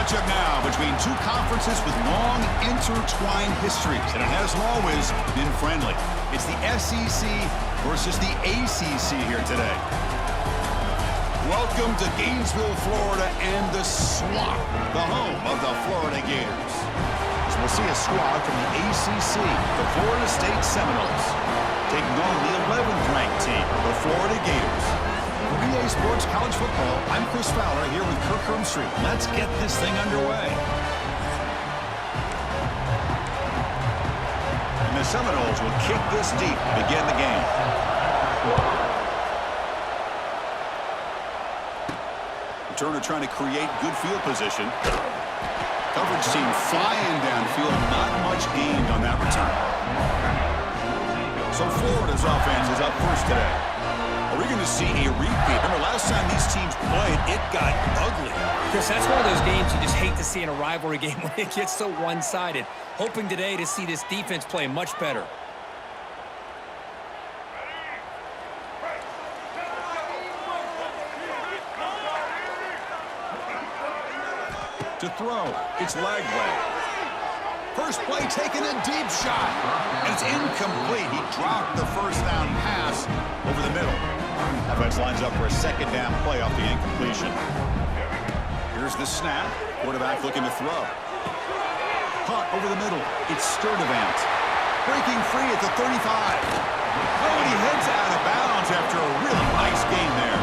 matchup now between two conferences with long intertwined histories, and it has always been friendly. It's the SEC versus the ACC here today. Welcome to Gainesville, Florida, and the SWAT, the home of the Florida Gators. So we'll see a squad from the ACC, the Florida State Seminoles, taking on the 11th ranked team, the Florida Gators. For VA Sports College Football, I'm Chris Fowler here with Kirk Street. Let's get this thing underway. And the Seminoles will kick this deep to begin the game. Turner trying to create good field position. Coverage team flying downfield, not much gained on that return. So Florida's offense is up first today. Are we going to see a repeat? Remember, last time these teams played, it got ugly. Chris, that's one of those games you just hate to see in a rivalry game when it gets so one-sided. Hoping today to see this defense play much better. To throw, it's Lagway. First play, taking a deep shot. And it's incomplete. He dropped the first down pass over the middle. Offense lines up for a second down play off the incompletion. Here's the snap. Quarterback looking to throw. Caught over the middle. It's Sturdivant. Breaking free at the 35. Oh, and he heads out of bounds after a really nice game there.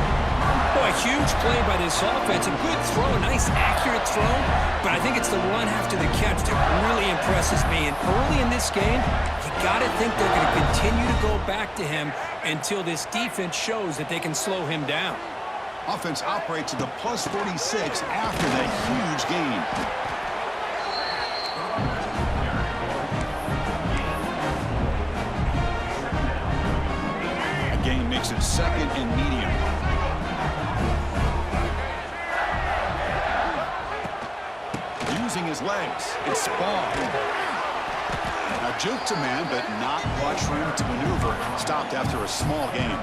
Boy, huge play by this offense. A good throw, a nice accurate throw. But I think it's the run after the catch that really impresses me. And early in this game, you got to think they're going to continue to go back to him until this defense shows that they can slow him down. Offense operates to the plus 46 after that huge gain. A gain makes it second and medium. Using his legs, it's Spawn. Now juke to man, but not much room to maneuver. Stopped after a small gain.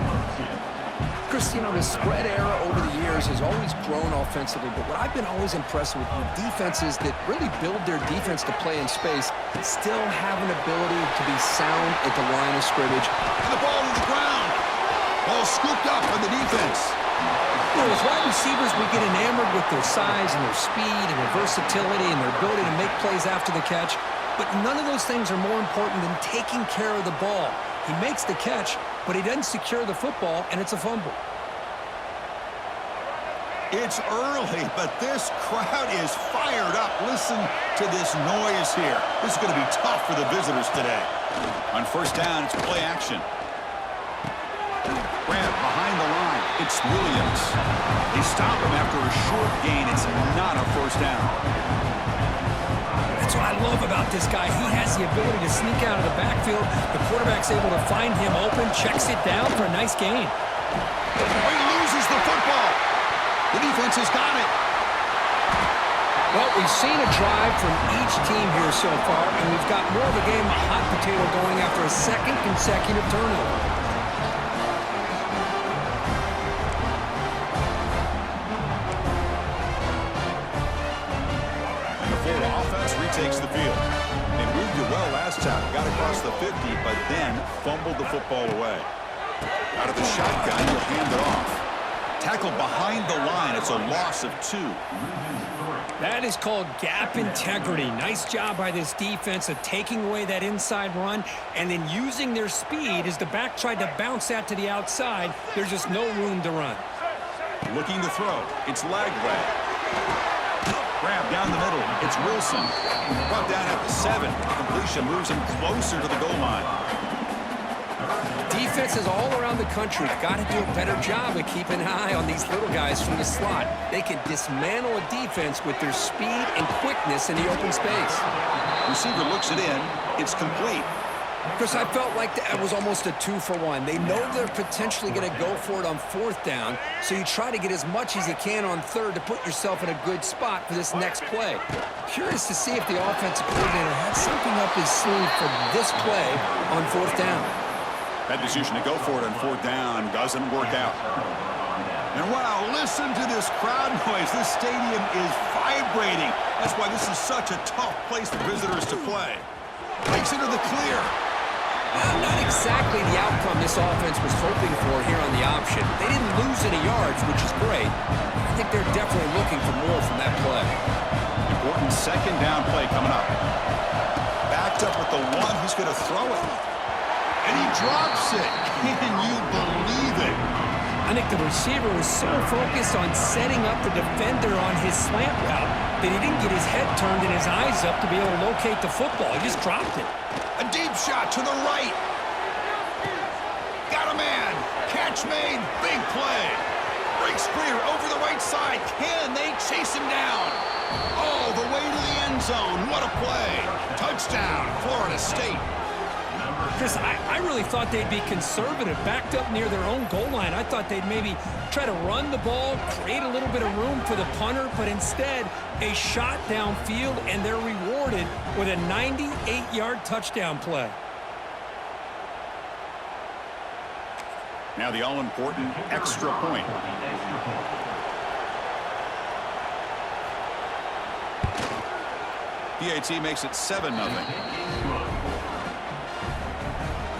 Chris, the spread era over the years has always grown offensively, but what I've been always impressed with defenses that really build their defense to play in space still have an ability to be sound at the line of scrimmage. And the ball to the ground. Ball scooped up on the defense. As wide receivers, we get enamored with their size and their speed and their versatility and their ability to make plays after the catch. But none of those things are more important than taking care of the ball. He makes the catch, but he doesn't secure the football, and it's a fumble. It's early, but this crowd is fired up. Listen to this noise here. This is going to be tough for the visitors today. On first down, it's play action. Grant behind the line. It's Williams. They stop him after a short gain. It's not a first down. That's what I love about this guy. He has the ability to sneak out of the backfield. The quarterback's able to find him open, checks it down for a nice gain. He loses the football. The defense has got it. Well, we've seen a drive from each team here so far, and we've got more of a game of hot potato going after a second consecutive turnover. Takes the field. They moved it well last time. Got across the 50, but then fumbled the football away. Out of the shotgun, he'll hand it off. Tackled behind the line. It's a loss of 2. That is called gap integrity. Nice job by this defense of taking away that inside run and then using their speed as the back tried to bounce that to the outside. There's just no room to run. Looking to throw. It's Lagway. Grab down the middle. It's Wilson. Brought down at the 7. The completion moves him closer to the goal line. Defenses all around the country got to do a better job of keeping an eye on these little guys from the slot. They can dismantle a defense with their speed and quickness in the open space. Receiver looks it in. It's complete. Chris, I felt like that was almost a 2-for-1. They know they're potentially going to go for it on 4th down, so you try to get as much as you can on 3rd to put yourself in a good spot for this next play. Curious to see if the offensive coordinator had something up his sleeve for this play on 4th down. That decision to go for it on 4th down doesn't work out. And wow, listen to this crowd noise. This stadium is vibrating. That's why this is such a tough place for visitors to play. Breaks into the clear. Not exactly the outcome this offense was hoping for here on the option. They didn't lose any yards, which is great. I think they're definitely looking for more from that play. Important second down play coming up. Backed up with the one who's going to throw it. And he drops it. Can you believe it? I think the receiver was so focused on setting up the defender on his slant route that he didn't get his head turned and his eyes up to be able to locate the football. He just dropped it. A deep shot to the right. Got a man. Catch made. Big play. Breaks clear over the right side. Can they chase him down? Oh, the way to the end zone. What a play. Touchdown, Florida State. Chris, I really thought they'd be conservative, backed up near their own goal line. I thought they'd maybe try to run the ball, create a little bit of room for the punter, but instead a shot downfield, and they're rewarded with a 98-yard touchdown play. Now the all-important extra point. PAT makes it 7-0.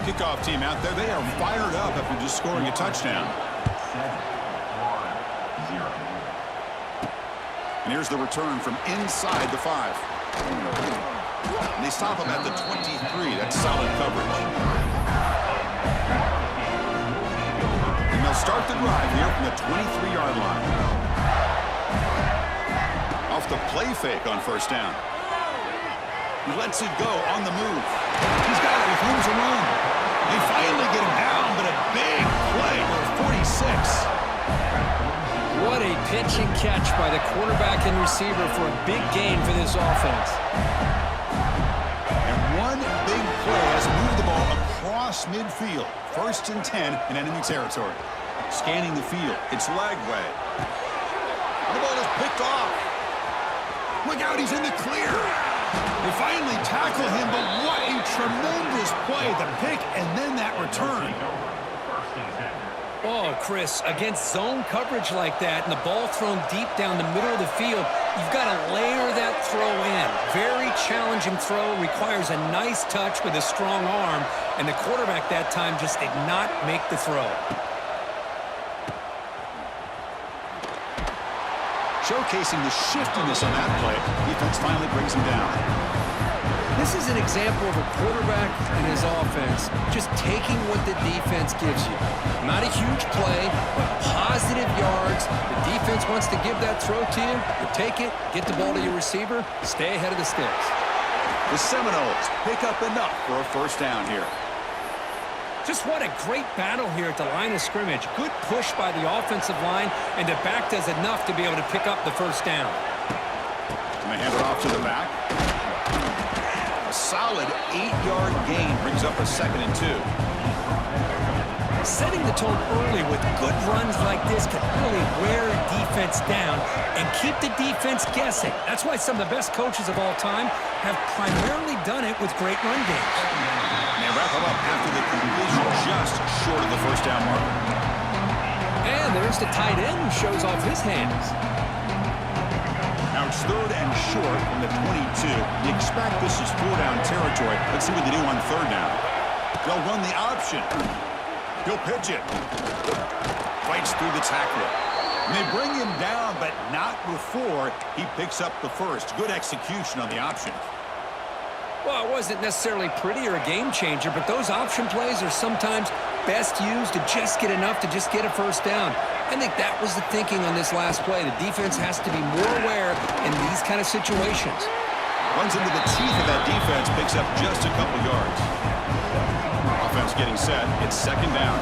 Kickoff team out there, they are fired up after just scoring a touchdown. And here's the return from inside the 5. And they stop him at the 23. That's solid coverage. And they'll start the drive here from the 23-yard line. Off the play fake on first down. He lets it go on the move. He's got it with room to run. They finally get him down, but a big play for 46. What a pitch and catch by the quarterback and receiver for a big gain for this offense. And one big play has moved the ball across midfield. 1st and 10 in enemy territory. Scanning the field. It's leg way. The ball is picked off. Look out, he's in the clear. They finally tackle him, but what a tremendous play. The pick and then that return. Oh, Chris, against zone coverage like that and the ball thrown deep down the middle of the field, you've got to layer that throw in. Very challenging throw, requires a nice touch with a strong arm, and the quarterback that time just did not make the throw. Showcasing the shiftiness on that play, defense finally brings him down. This is an example of a quarterback and his offense just taking what the defense gives you. Not a huge play, but positive yards. The defense wants to give that throw to you. You take it, get the ball to your receiver, stay ahead of the sticks. The Seminoles pick up enough for a first down here. Just what a great battle here at the line of scrimmage. Good push by the offensive line, and the back does enough to be able to pick up the first down. And they hand it off to the back. A solid 8-yard gain brings up a 2nd and 2. Setting the tone early with good runs like this can really wear a defense down and keep the defense guessing. That's why some of the best coaches of all time have primarily done it with great run games. They wrap him up after the completion just short of the first down marker. And there's the tight end who shows off his hands. Now it's 3rd and short from the 22. You expect this is 4-down territory. Let's see what they do on 3rd down. They'll run the option. He'll pitch it. Fights through the tackler. And they bring him down, but not before he picks up the first. Good execution on the option. Well, it wasn't necessarily pretty or a game changer, but those option plays are sometimes best used to just get enough to just get a first down. I think that was the thinking on this last play. The defense has to be more aware in these kind of situations. Runs into the teeth of that defense, picks up just a couple yards. Offense getting set. It's 2nd down.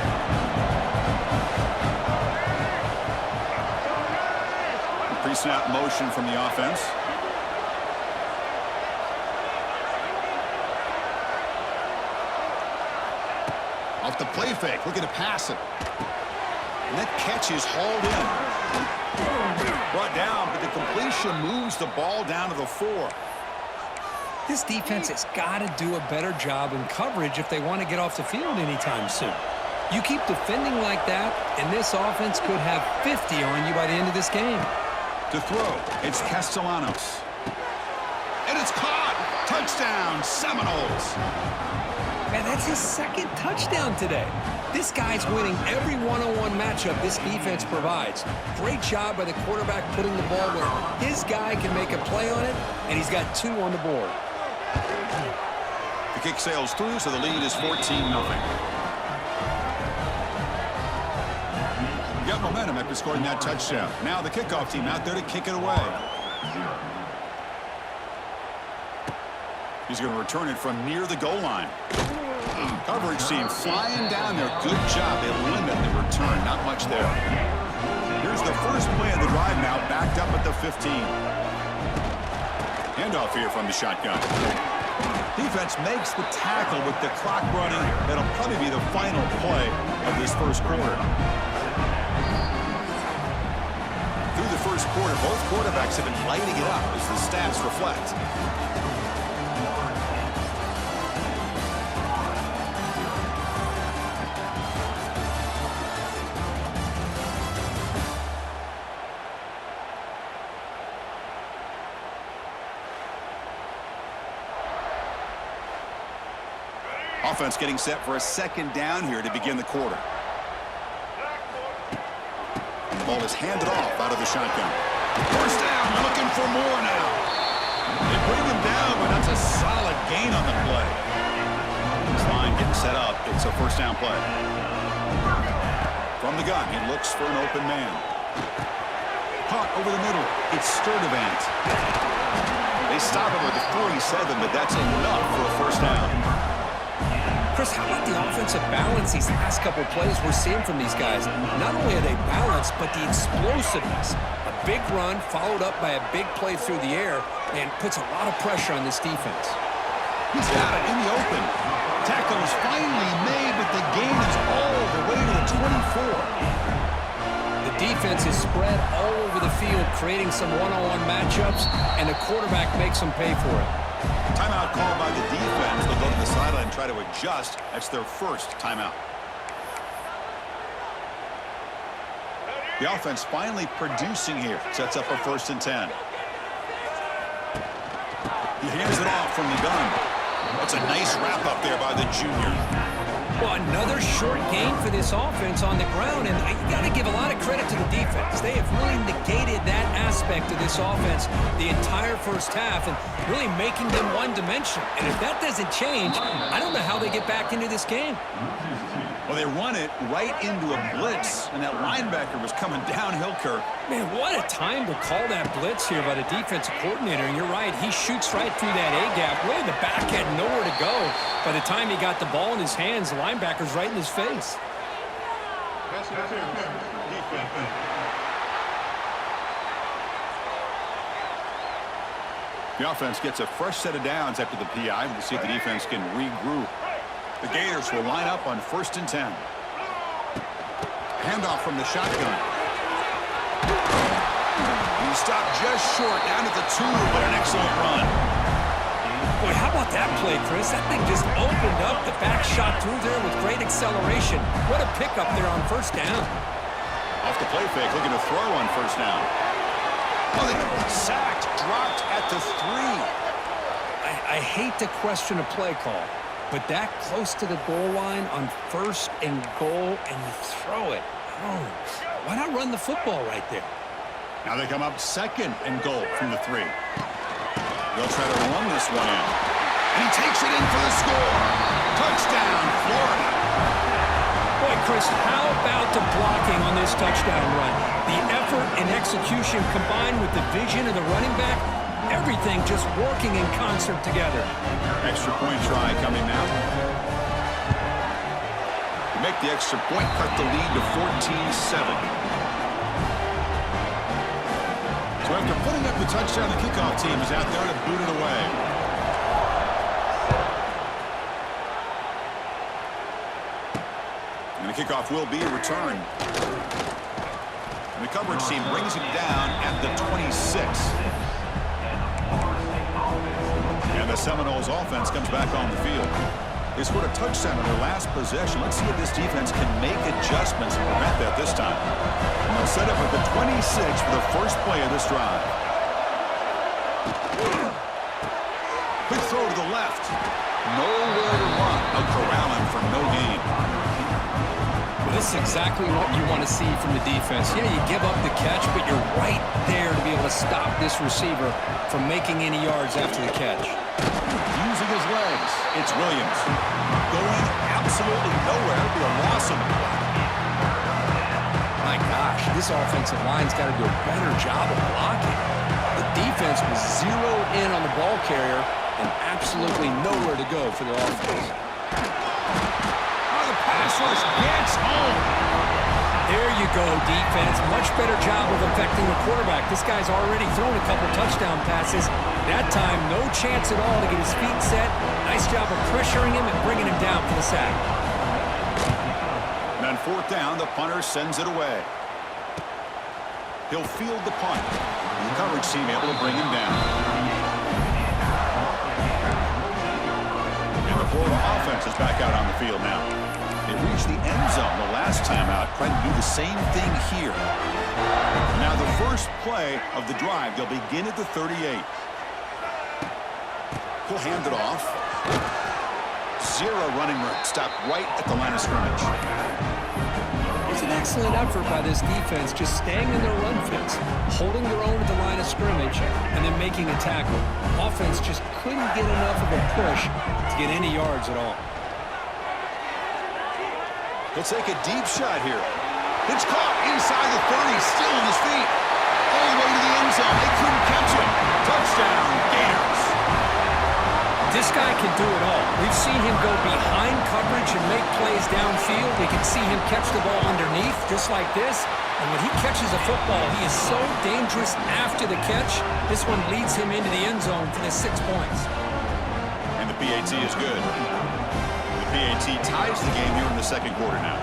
Pre-snap motion from the offense. Off the play fake, looking to pass it. And that catch is hauled in. Brought down, but the completion moves the ball down to the 4. This defense has got to do a better job in coverage if they want to get off the field anytime soon. You keep defending like that, and this offense could have 50 on you by the end of this game. To throw, it's Castellanos. And it's caught! Touchdown, Seminoles! Man, that's his second touchdown today. This guy's winning every one-on-one matchup this defense provides. Great job by the quarterback putting the ball where his guy can make a play on it, and he's got 2 on the board. The kick sails through, so the lead is 14-0. Got momentum after scoring that touchdown. Now the kickoff team out there to kick it away. He's going to return it from near the goal line. Coverage team flying down there. Good job. They limit the return. Not much there. Here's the first play of the drive now, backed up at the 15. Handoff here from the shotgun. Defense makes the tackle with the clock running. That'll probably be the final play of this first quarter. Through the first quarter, both quarterbacks have been lighting it up as the stats reflect. Offense getting set for a second down here to begin the quarter. The ball is handed off out of the shotgun. First down, looking for more now. They bring him down, but that's a solid gain on the play. This line getting set up. It's a first down play. From the gun, he looks for an open man. Caught over the middle. It's Sturdivant. They stop him with the 47, but that's enough for a first down. Chris, how about the offensive balance these last couple plays we're seeing from these guys? Not only are they balanced, but the explosiveness. A big run followed up by a big play through the air and puts a lot of pressure on this defense. He's got it in the open. Tackle is finally made, but the gain is all the way to the 24. The defense is spread all over the field, creating some one-on-one matchups, and the quarterback makes them pay for it. Timeout called by the defense. They'll go to the sideline and try to adjust. That's their first timeout. The offense finally producing here. Sets up a 1st and 10. He hands it off from the gun. That's a nice wrap up there by the junior. Well, another short gain for this offense on the ground, and you got to give a lot of credit to the defense. They have really negated that aspect of this offense the entire first half and really making them one-dimensional. And if that doesn't change, I don't know how they get back into this game. Well, they run it right into a blitz, and that linebacker was coming downhill, Kirk. Man, what a time to call that blitz here by the defensive coordinator. And you're right, he shoots right through that A-gap. Really, the back had nowhere to go. By the time he got the ball in his hands, the linebacker's right in his face. The offense gets a fresh set of downs after the PI. We'll see if the defense can regroup. The Gators will line up on 1st and 10. Handoff from the shotgun. He stopped just short, down at the 2, but an excellent run. Boy, how about that play, Chris? That thing just opened up. The back shot through there with great acceleration. What a pickup there on 1st down. Off the play fake, looking to throw on 1st down. Oh, they sacked, dropped at the 3. I hate to question a play call, but that close to the goal line on 1st and goal, and you throw it. Oh, why not run the football right there? Now they come up 2nd and goal from the 3. They'll try to run this one in. And he takes it in for the score. Touchdown, Florida. Boy, Chris, how about the blocking on this touchdown run? The effort and execution combined with the vision of the running back, everything just working in concert together. Extra point try coming now. To make the extra point, cut the lead to 14-7. So after putting up the touchdown, the kickoff team is out there to boot it away. And the kickoff will be returned. And the coverage team brings it down at the 26. And the Seminoles offense comes back on the field. They scored a touchdown on their last possession. Let's see if this defense can make adjustments and prevent that this time. And they'll set up at the 26 for the first play of this drive. Quick throw to the left. Nowhere to run. A corralling for no gain. Well, this is exactly what you want to see from the defense. Yeah, you give up the catch, but you're right there to be able to stop this receiver from making any yards after the catch. Using his legs, it's Williams. Going absolutely nowhere, be a loss on the play. My gosh, this offensive line's got to do a better job of blocking. The defense was zeroed in on the ball carrier and absolutely nowhere to go for their offense. Oh, the pass rush gets home. There you go, defense. Much better job of affecting the quarterback. This guy's already thrown a couple touchdown passes. That time, no chance at all to get his feet set. Nice job of pressuring him and bringing him down for the sack. And on fourth down, the punter sends it away. He'll field the punt. The coverage team able to bring him down. And the Florida offense is back out on the field now. They reached the end zone the last time out, trying to do the same thing here. Now the first play of the drive, they'll begin at the 38. He'll hand it off. Zero running room. Stop right at the line of scrimmage. It's an excellent effort by this defense, just staying in their run fits, holding their own at the line of scrimmage, and then making a tackle. Offense just couldn't get enough of a push to get any yards at all. He'll take a deep shot here. It's caught inside the 30, still on his feet. All the way to the end zone. They couldn't catch him. Touchdown, Gators. This guy can do it all. We've seen him go behind coverage and make plays downfield. We can see him catch the ball underneath, just like this. And when he catches a football, he is so dangerous after the catch. This one leads him into the end zone for the 6 points. And the PAT is good. The PAT ties the game here in the second quarter now.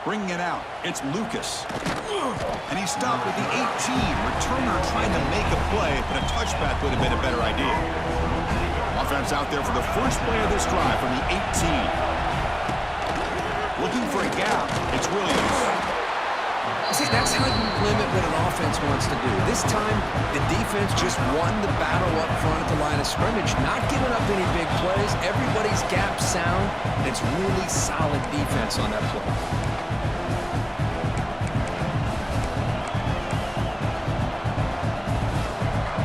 Bringing it out, it's Lucas. And he's stopped at the 18. Returner trying to make a play, but a touchback would have been a better idea. Offense out there for the first play of this drive from the 18. Looking for a gap, it's Williams. See, that's how you limit what an offense wants to do. This time, the defense just won the battle up front at the line of scrimmage, not giving up any big plays. Everybody's gap sound, and it's really solid defense on that play.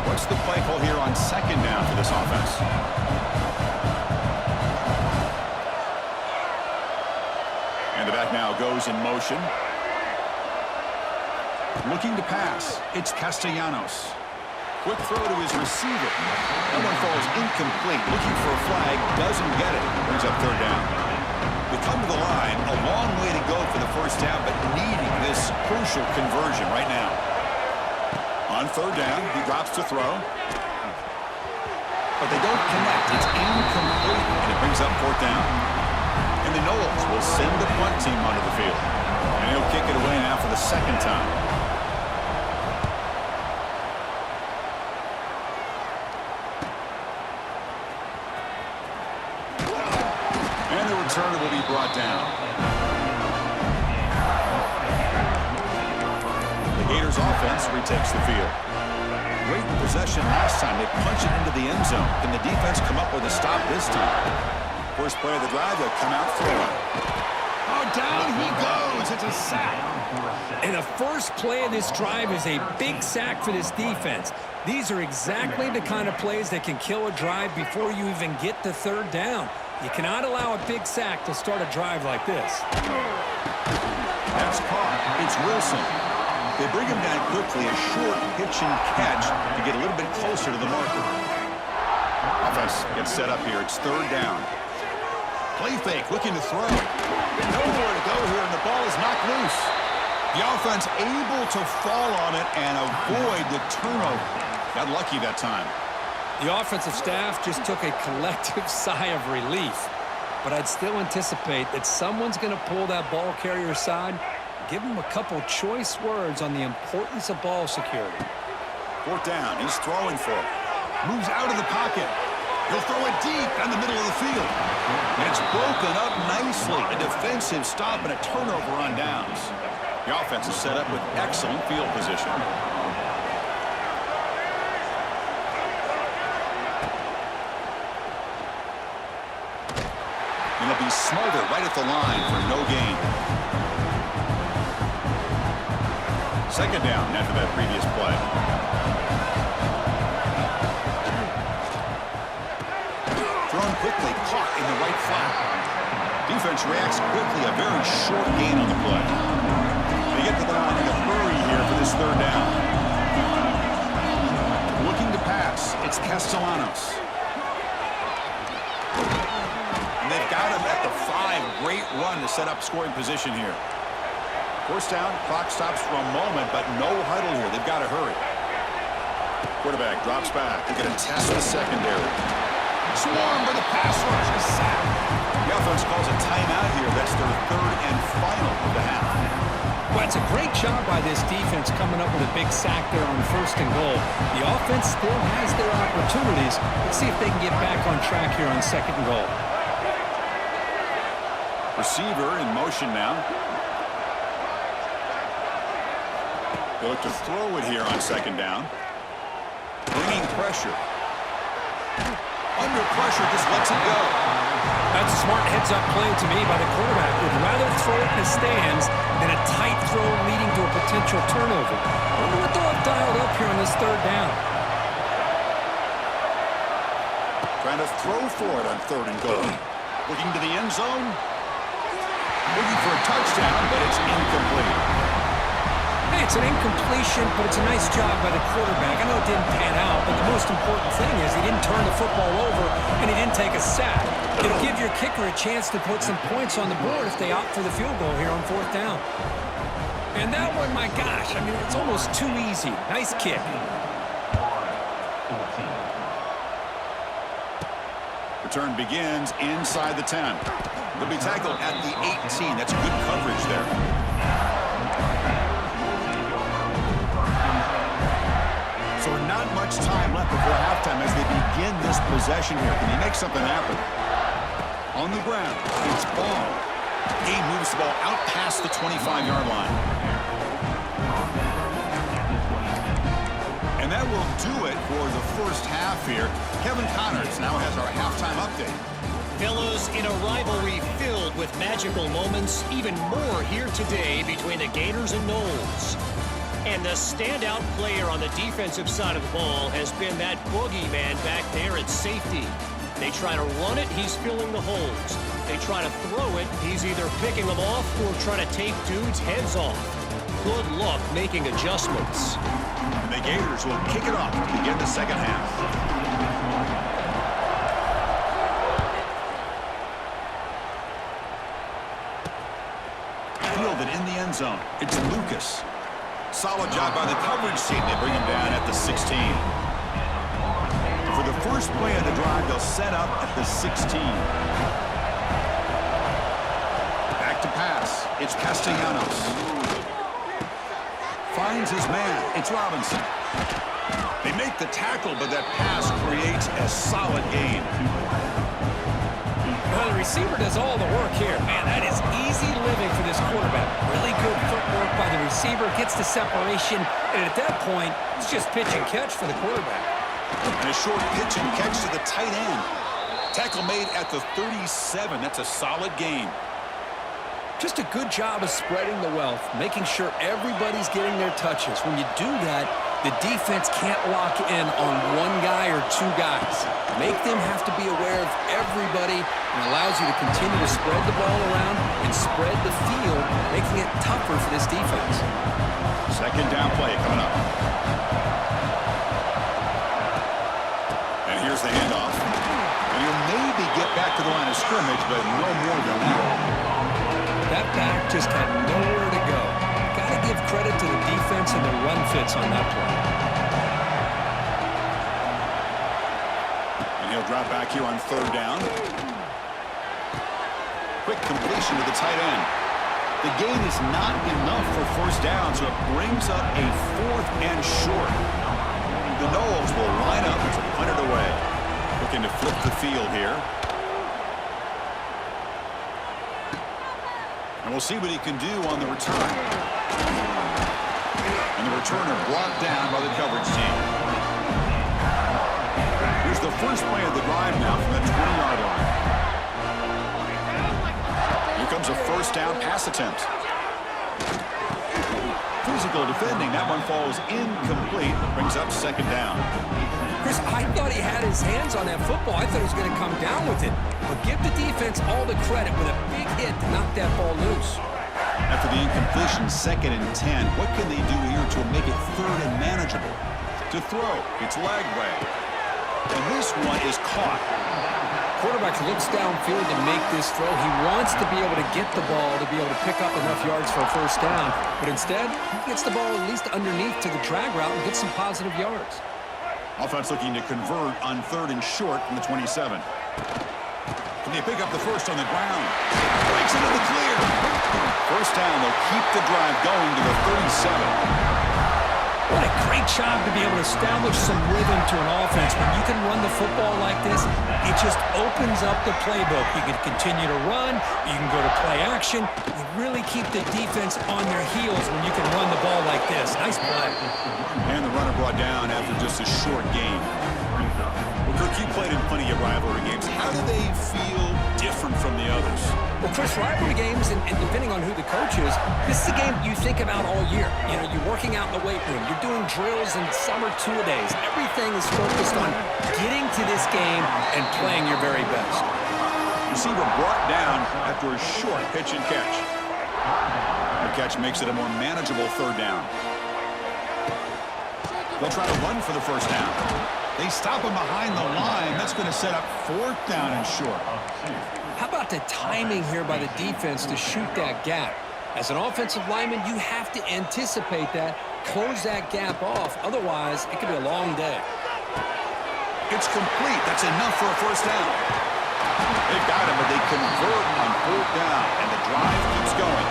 What's the play call here on second down for this offense? And the back now goes in motion. Looking to pass. It's Castellanos. Quick throw to his receiver. That one falls incomplete. Looking for a flag. Doesn't get it. Brings up third down. We come to the line. A long way to go for the first down, but needing this crucial conversion right now. On third down, he drops to throw. But they don't connect. It's incomplete, and it brings up fourth down. And the Noles will send the punt team onto the field. And he'll kick it away now for the second time. And the returner will be brought down. Gators offense retakes the field. Great possession last time. They punch it into the end zone. Can the defense come up with a stop this time? First play of the drive, they'll come out throwing. Oh, down he goes. It's a sack. And the first play of this drive is a big sack for this defense. These are exactly the kind of plays that can kill a drive before you even get to third down. You cannot allow a big sack to start a drive like this. That's caught. It's Wilson. They bring him down quickly, a short pitch and catch to get a little bit closer to the marker. Offense gets set up here. It's third down. Play fake, looking to throw. Nowhere to go here, and the ball is knocked loose. The offense able to fall on it and avoid the turnover. Got lucky that time. The offensive staff just took a collective sigh of relief. But I'd still anticipate that someone's going to pull that ball carrier aside. Give him a couple choice words on the importance of ball security. Fourth down, he's throwing for it. Moves out of the pocket. He'll throw it deep down the middle of the field. And it's broken up nicely. A defensive stop and a turnover on downs. The offense is set up with excellent field position. And he'll be smothered right at the line for no gain. Second down after that previous play. Thrown quickly, caught in the right flat. Defense reacts quickly, a very short gain on the play. They get to the line in a hurry here for this third down. Looking to pass, it's Castellanos. And they've got him at the 5. Great run to set up scoring position here. First down, clock stops for a moment, but no huddle here. They've got to hurry. Quarterback drops back. They're going to test the secondary. Swarm by the pass rush is sacked. The offense calls a timeout here. That's their third and final of the half. Well, it's a great job by this defense coming up with a big sack there on first and goal. The offense still has their opportunities. Let's see if they can get back on track here on second and goal. Receiver in motion now. They look to throw it here on second down. Bringing pressure. Under pressure, just lets it go. That's a smart heads-up play to me by the quarterback. Would rather throw it in the stands than a tight throw leading to a potential turnover. I wonder what they'll have dialed up here on this third down. Trying to throw for it on third and goal. Looking to the end zone. Looking for a touchdown, but it's incomplete. Hey, it's an incompletion, but it's a nice job by the quarterback. I know it didn't pan out, but the most important thing is he didn't turn the football over and he didn't take a sack. It'll give your kicker a chance to put some points on the board if they opt for the field goal here on fourth down. And that one, my gosh, I mean, it's almost too easy. Nice kick. Return begins inside the 10. They'll be tackled at the 18. That's good coverage there. So not much time left before halftime as they begin this possession here. Can he make something happen? On the ground, it's ball. He moves the ball out past the 25-yard line. And that will do it for the first half here. Kevin Connors now has our halftime update. Fellows, in a rivalry filled with magical moments, even more here today between the Gators and Noles. And the standout player on the defensive side of the ball has been that boogeyman back there at safety. They try to run it, he's filling the holes. They try to throw it, he's either picking them off or trying to take dudes' heads off. Good luck making adjustments. And the Gators will kick it off to begin the second half. Fielded in the end zone. It's Lucas. Solid job by the coverage team. They bring him down at the 16. For the first play of the drive, they'll set up at the 16. Back to pass. It's Castellanos. Finds his man. It's Robinson. They make the tackle, but that pass creates a solid gain. Well, the receiver does all the work here. Man, that is easy living for this quarterback. Really good footwork by the receiver, gets the separation, and at that point, it's just pitch and catch for the quarterback. And a short pitch and catch to the tight end. Tackle made at the 37. That's a solid gain. Just a good job of spreading the wealth, making sure everybody's getting their touches. When you do that, the defense can't lock in on one guy or two guys. Make them have to be aware of everybody and allows you to continue to spread the ball around and spread the field, making it tougher for this defense. Second down play coming up. And here's the handoff. And he'll maybe get back to the line of scrimmage, but no more than that. That back just had nowhere to go. Got to give credit to the defense and the run fits on that play. And he'll drop back here on third down. Quick completion to the tight end. The gain is not enough for first down, so it brings up a fourth and short. the Noles will line up to punt it away. Looking to flip the field here. And we'll see what he can do on the return. And the returner brought down by the coverage team. Here's the first play of the drive now from the 20-yard line. Here comes a first down pass attempt. Physical defending. That one falls incomplete. Brings up second down. Chris, I thought he had his hands on that football. I thought he was going to come down with it. But give the defense all the credit with a big hit to knock that ball loose. After the incompletion, 2nd and 10, what can they do here to make it 3rd and manageable? To throw, it's leg way. And this one is caught. Quarterback looks downfield to make this throw. He wants to be able to get the ball to be able to pick up enough yards for a first down. But instead, he gets the ball at least underneath to the drag route and gets some positive yards. Offense looking to convert on 3rd and short from the 27. Can they pick up the first on the ground? Breaks into the clear. First down, they'll keep the drive going to the 37. What a great job to be able to establish some rhythm to an offense. When you can run the football like this, it just opens up the playbook. You can continue to run. You can go to play action. You really keep the defense on their heels when you can run the ball like this. Nice play. And the runner brought down after just a short gain. Well, Kirk, you played in plenty of rivalry games. How do they feel different from the others? Well, Chris, rivalry games, and depending on who the coach is, this is a game you think about all year. You know, you're working out in the weight room. You're doing drills and summer two-a-days. Everything is focused on getting to this game and playing your very best. Receiver brought down after a short pitch and catch. The catch makes it a more manageable 3rd down. They'll try to run for the first down. They stop him behind the line. That's going to set up 4th down and short. How about the timing here by the defense to shoot that gap? As an offensive lineman, you have to anticipate that, close that gap off. Otherwise, it could be a long day. It's complete. That's enough for a first down. They've got him, but they convert on 4th down, and the drive keeps going.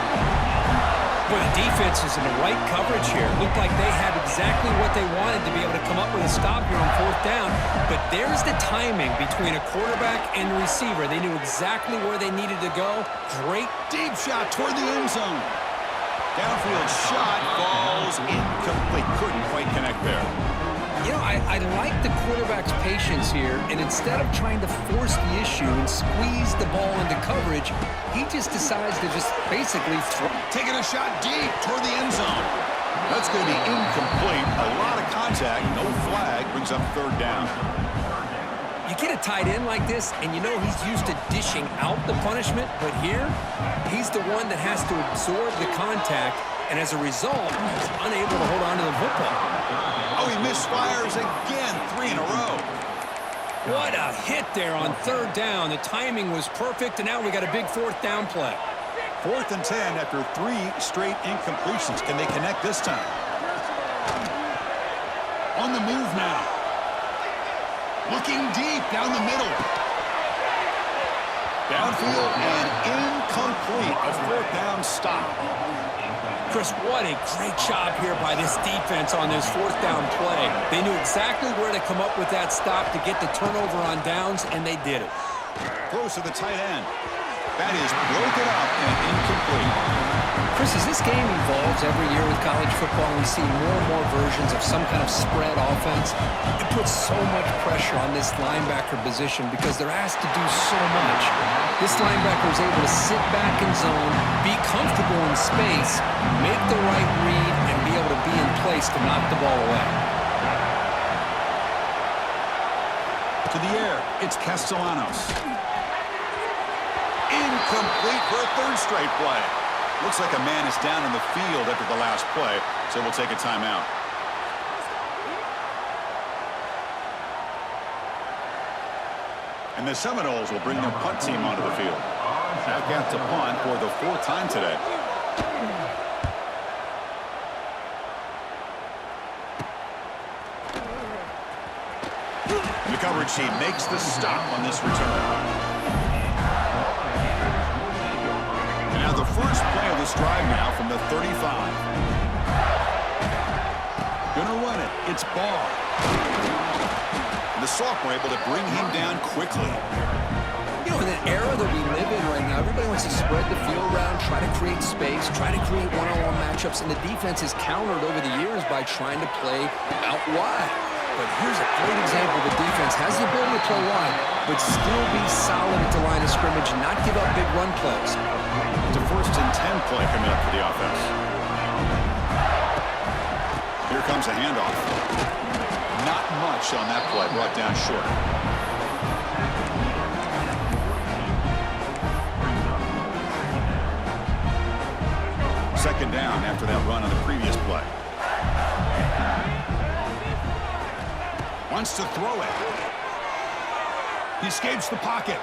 Well, the defense is in the right coverage here. Looked like they had exactly what they wanted to be able to come up with a stop here on 4th down. But there's the timing between a quarterback and the receiver. They knew exactly where they needed to go. Great Deep shot toward the end zone. Downfield shot falls incomplete. Couldn't quite connect there. You know, I like the quarterback's patience here, and instead of trying to force the issue and squeeze the ball into coverage, he just decides to just basically throw. Taking a shot deep toward the end zone. That's going to be incomplete. A lot of contact, no flag, brings up 3rd down. You get a tight end like this, and you know he's used to dishing out the punishment, but here, he's the one that has to absorb the contact, and as a result, he's unable to hold on to the football. Oh, he misfires again, 3 in a row. What a hit there on 3rd down. The timing was perfect, and now we got a big 4th down play. 4th and 10 after 3 straight incompletions. Can they connect this time? On the move now. Looking deep down the middle. Downfield and incomplete. A 4th down stop. Chris, what a great job here by this defense on this 4th down play. They knew exactly where to come up with that stop to get the turnover on downs, and they did it. Close to the tight end. That is broken up and incomplete. Chris, as this game evolves every year with college football, we see more and more versions of some kind of spread offense. It puts so much pressure on this linebacker position because they're asked to do so much. This linebacker is able to sit back in zone, be comfortable in space, make the right read, and be able to be in place to knock the ball away. To the air, it's Castellanos. Incomplete for a 3rd straight play. Looks like a man is down in the field after the last play, so we'll take a timeout. And the Seminoles will bring their punt team onto the field. Back out to punt for the 4th time today. The coverage team makes the stop on this return. Now the first play of this drive now from the 35. Gonna run it. It's Barr. And the sophomore able to bring him down quickly. You know, in the era that we live in right now, everybody wants to spread the field around, try to create space, try to create one-on-one matchups, and the defense is countered over the years by trying to play out wide. But here's a great example. The defense has the ability to play wide, but still be solid at the line of scrimmage and not give up big run plays. It's a 1st and 10 play coming up for the offense. Here comes a handoff. Not much on that play, brought down short. Second down after that run on the previous play. Wants to throw it. He escapes the pocket.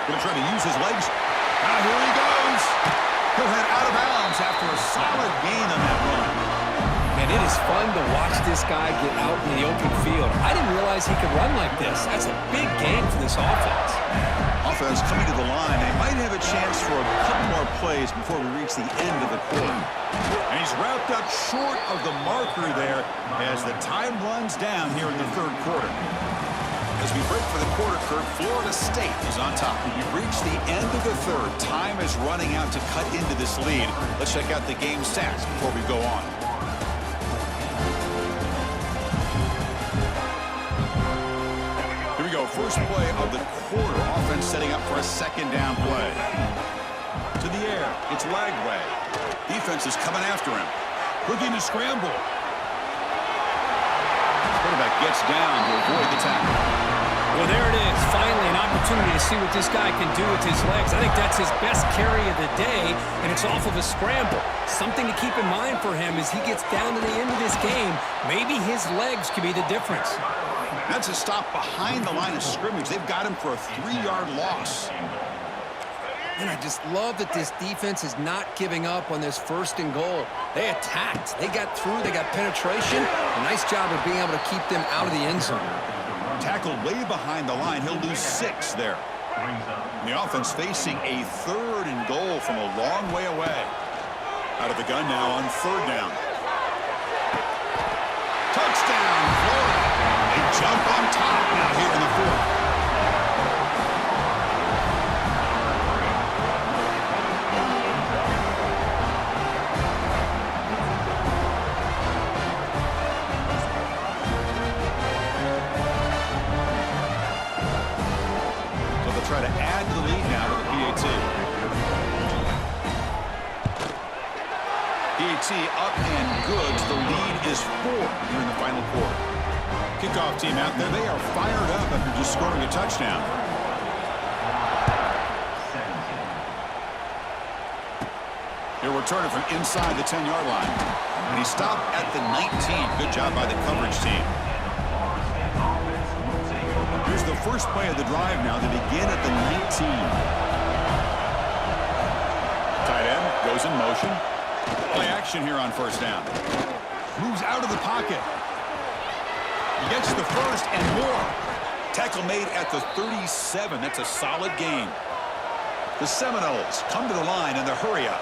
Going to try to use his legs. Now here he goes. He'll head out of bounds after a solid gain on that run. And it is fun to watch this guy get out in the open field. I didn't realize he could run like this. That's a big gain for this offense. Offense coming to the line. They might have a chance for a couple more plays before we reach the end of the quarter. And he's wrapped up short of the marker there as the time runs down here in the 3rd quarter. As we break for the quarter, Kurt, Florida State is on top. We've reached the end of the 3rd. Time is running out to cut into this lead. Let's check out the game stats before we go on. Here we go. First play of the quarter. Offense setting up for a 2nd down play. To the air. It's Lagway. Defense is coming after him. Looking to scramble. Quarterback gets down to avoid the tackle. Well, there it is. Finally, an opportunity to see what this guy can do with his legs. I think that's his best carry of the day, and it's off of a scramble. Something to keep in mind for him as he gets down to the end of this game. Maybe his legs could be the difference. That's a stop behind the line of scrimmage. They've got him for a 3-yard loss. And I just love that this defense is not giving up on this 1st and goal. They attacked. They got through. They got penetration. A nice job of being able to keep them out of the end zone. Tackled way behind the line. He'll lose 6 there. And the offense facing a 3rd and goal from a long way away. Out of the gun now on 3rd down. Touchdown, Florida. They jump on top now here in the 4th. Try to add the lead now to the PAT. PAT up and good. The lead is 4 here in the final quarter. Kickoff team out there. They are fired up after just scoring a touchdown. He'll return it from inside the 10-yard line. And he stopped at the 19. Good job by the coverage team. Here's the first play of the drive now. They begin at the 19. Tight end goes in motion. Play action here on 1st down. Moves out of the pocket. He gets the 1st and more. Tackle made at the 37. That's a solid gain. The Seminoles come to the line in the hurry-up.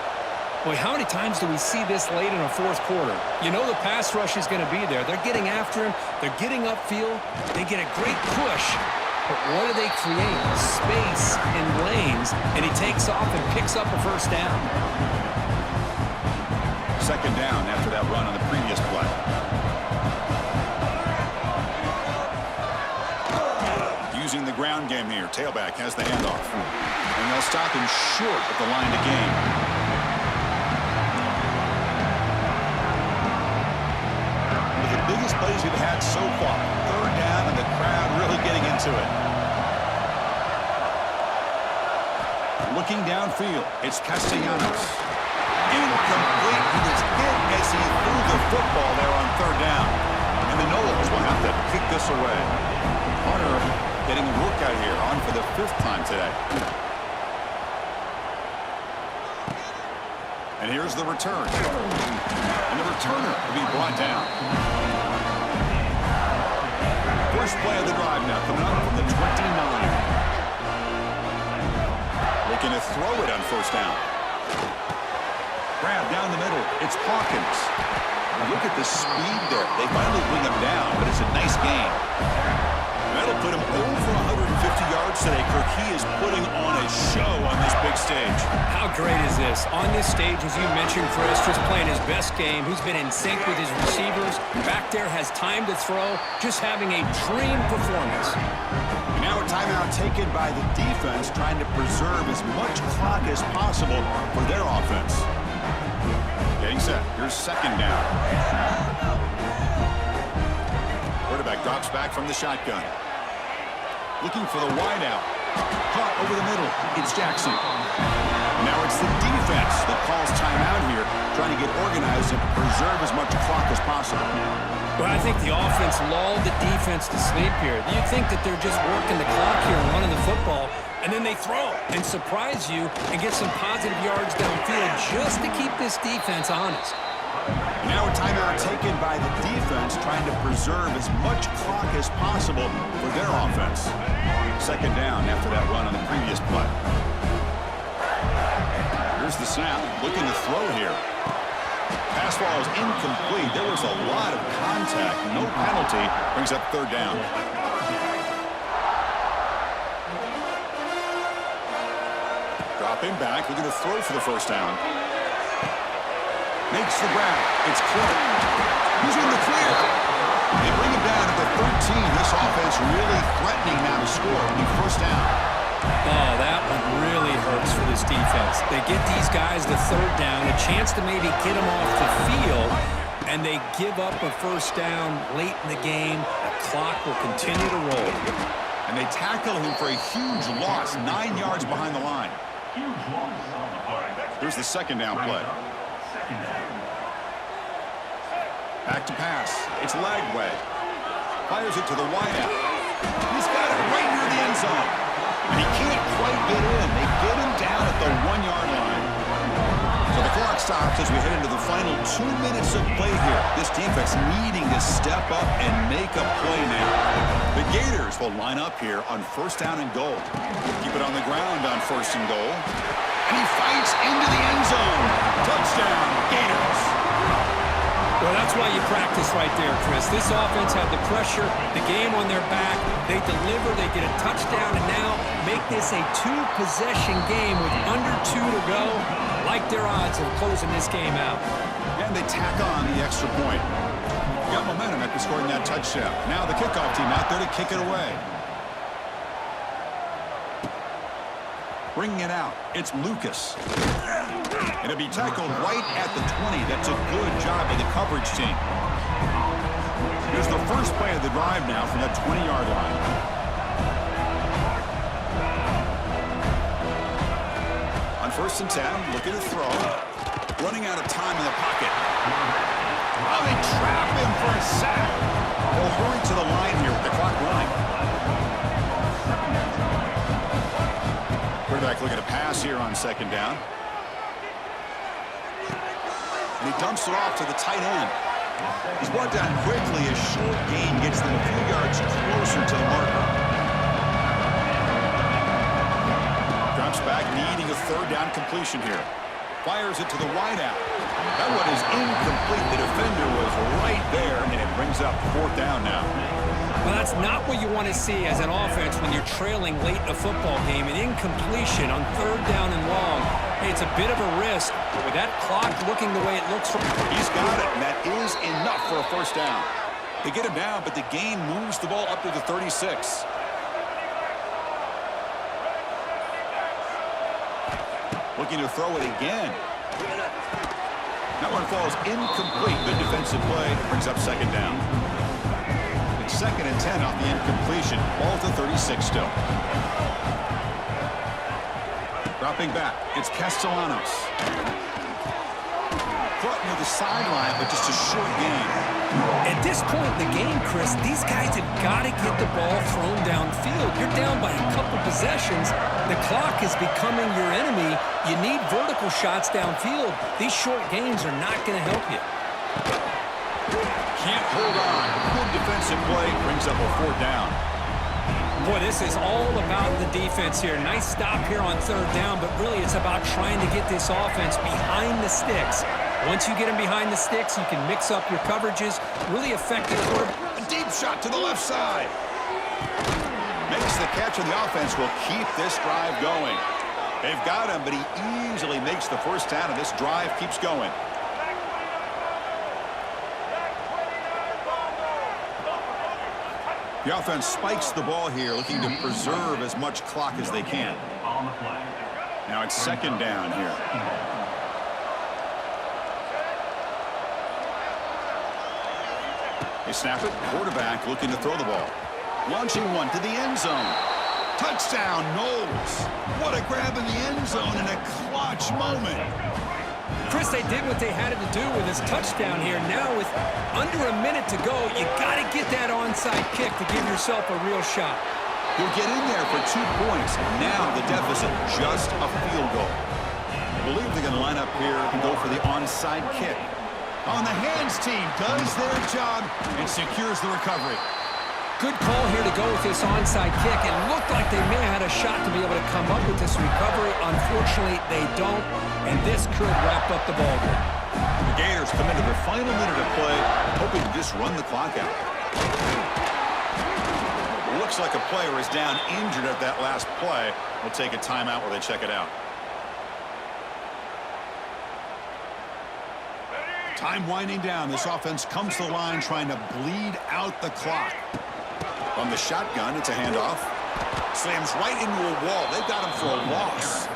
Boy, how many times do we see this late in a 4th quarter? You know the pass rush is going to be there. They're getting after him. They're getting upfield. They get a great push. But what do they create? Space and lanes. And he takes off and picks up a 1st down. 2nd down after that run on the previous play. Using the ground game here. Tailback has the handoff. And they'll stop him short at the line to gain. Biggest plays we've had so far. 3rd down and the crowd really getting into it. Looking downfield, it's Castellanos. Incomplete. He was hit as he threw the football there on 3rd down. And the Noles will have to kick this away. Hunter getting a workout here, on for the 5th time today. And here's the return. And the returner will be brought down. First play of the drive now, coming up from the 29. Looking to throw it on 1st down. Grab down the middle. It's Hawkins. Look at the speed there. They finally bring him down, but it's a nice gain. That'll put him over 150 yards today. Kirk, he is putting on a show on this big stage. How great is this? On this stage, as you mentioned, Chris, just playing his best game. He's been in sync with his receivers. Back there, has time to throw. Just having a dream performance. Now a timeout taken by the defense, trying to preserve as much clock as possible for their offense. Getting set. Here's second down. Quarterback drops back from the shotgun. Looking for the wideout. Caught over the middle. It's Jackson. Now it's the defense that calls timeout here, trying to get organized and preserve as much clock as possible. Well, I think the offense lulled the defense to sleep here. You'd think that they're just working the clock here and running the football, and then they throw and surprise you and get some positive yards downfield just to keep this defense honest. Now a timeout taken by the defense, trying to preserve as much clock as possible for their offense. Second down after that run on the previous play. Here's the snap, looking to throw here. Pass ball is incomplete. There was a lot of contact, no penalty. Brings up third down. Dropping back, looking to throw for the first down. Makes the grab. It's Clark. He's in the clear. They bring him down at the 13. This offense really threatening now to score. New first down. Oh, that one really hurts for this defense. They get these guys the third down, a chance to maybe get them off the field, and they give up a first down late in the game. The clock will continue to roll. And they tackle him for a huge loss, 9 yards behind the line. Here's the second down play. Back to pass. It's Lagway. Fires it to the wideout. He's got it right near the end zone. And he can't quite get in. They get him down at the 1-yard line. So the clock stops as we head into the final 2 minutes of play here. This defense needing to step up and make a play now. The Gators will line up here on first down and goal. Keep it on the ground on first and goal. And he fights into the end zone. Touchdown, Gators. Well, that's why you practice right there, Chris. This offense had the pressure, the game on their back. They deliver, they get a touchdown, and now make this a two-possession game with under 2 to go. Like their odds of closing this game out. And they tack on the extra point. Got momentum after scoring that touchdown. Now the kickoff team out there to kick it away. Bringing it out, it's Lucas. It'll be tackled right at the 20. That's a good job by the coverage team. Here's the first play of the drive now from that 20-yard line. On first and 10, looking to throw. Running out of time in the pocket. Oh, they trap him for a sack. They'll hurry to the line here with the clock running. Quarterback looking to pass here on second down. And he dumps it off to the tight end. He's brought down quickly. A short gain gets them a few yards closer to the marker. Drops back, needing a third down completion here. Fires it to the wideout. That one is incomplete. The defender was right there, and it brings up fourth down now. Well, that's not what you want to see as an offense when you're trailing late in a football game. An incompletion on third down and long. Hey, it's a bit of a risk. With that clock looking the way it looks from... He's got it, and that is enough for a first down. They get him down, but the gain moves the ball up to the 36. Looking to throw it again. That one falls incomplete. Good defensive play. Brings up second down. It's second and 10 off the incompletion. Ball to 36 still. Dropping back. It's Castellanos. Caught near the sideline, but just a short gain. At this point in the game, Chris, these guys have got to get the ball thrown downfield. You're down by a couple possessions. The clock is becoming your enemy. You need vertical shots downfield. These short gains are not going to help you. Can't hold on. Good defensive play. Brings up a fourth down. Boy, this is all about the defense here. Nice stop here on third down, but really it's about trying to get this offense behind the sticks. Once you get him behind the sticks, you can mix up your coverages, really affect the quarterback. A deep shot to the left side. Makes the catch, and the offense will keep this drive going. They've got him, but he easily makes the first down, and this drive keeps going. The offense spikes the ball here, looking to preserve as much clock as they can. Now it's second down here. They snap it. Quarterback looking to throw the ball. Launching one to the end zone. Touchdown, Knowles. What a grab in the end zone in a clutch moment. Chris, they did what they had to do with his touchdown here. Now with under a minute to go, you got to get that onside kick to give yourself a real shot. He'll get in there for 2 points. Now the deficit, just a field goal. I believe they're going to line up here and go for the onside kick. On the hands team does their job and secures the recovery. Good call here to go with this onside kick. It looked like they may have had a shot to be able to come up with this recovery. Unfortunately, they don't, and this could wrap up the ball game. The Gators come into the final minute of play, hoping to just run the clock out. Looks like a player is down injured at that last play. We'll take a timeout while they check it out. Time winding down. This offense comes to the line trying to bleed out the clock. From the shotgun, it's a handoff. Slams right into a wall. They've got him for a loss.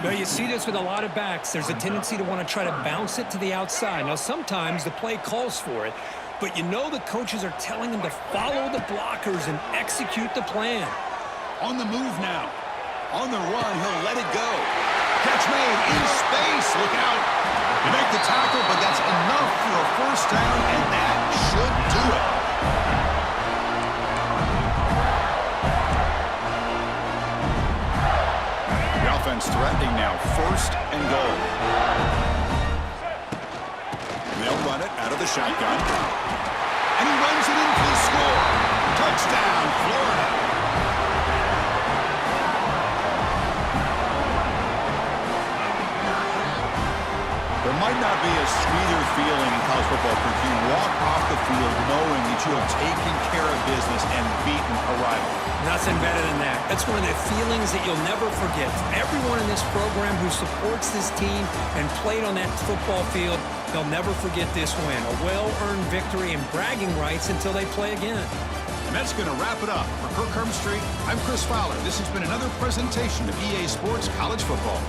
Now, you see this with a lot of backs. There's a tendency to want to try to bounce it to the outside. Now, sometimes the play calls for it, but you know the coaches are telling them to follow the blockers and execute the plan. On the move now. On the run, he'll let it go. Catch made in space. Look out. They make the tackle, but that's enough for a first down, and that should do it. The offense threatening now, first and goal. They'll run it out of the shotgun. And he runs it in for the score. Touchdown, Florida. There might not be a sweeter feeling in college football if you walk off the field knowing that you have taken care of business and beaten a rival. Nothing better than that. That's one of the feelings that you'll never forget. Everyone in this program who supports this team and played on that football field, they'll never forget this win. A well-earned victory and bragging rights until they play again. And that's going to wrap it up. For Kirk Street, I'm Chris Fowler. This has been another presentation of EA Sports College Football.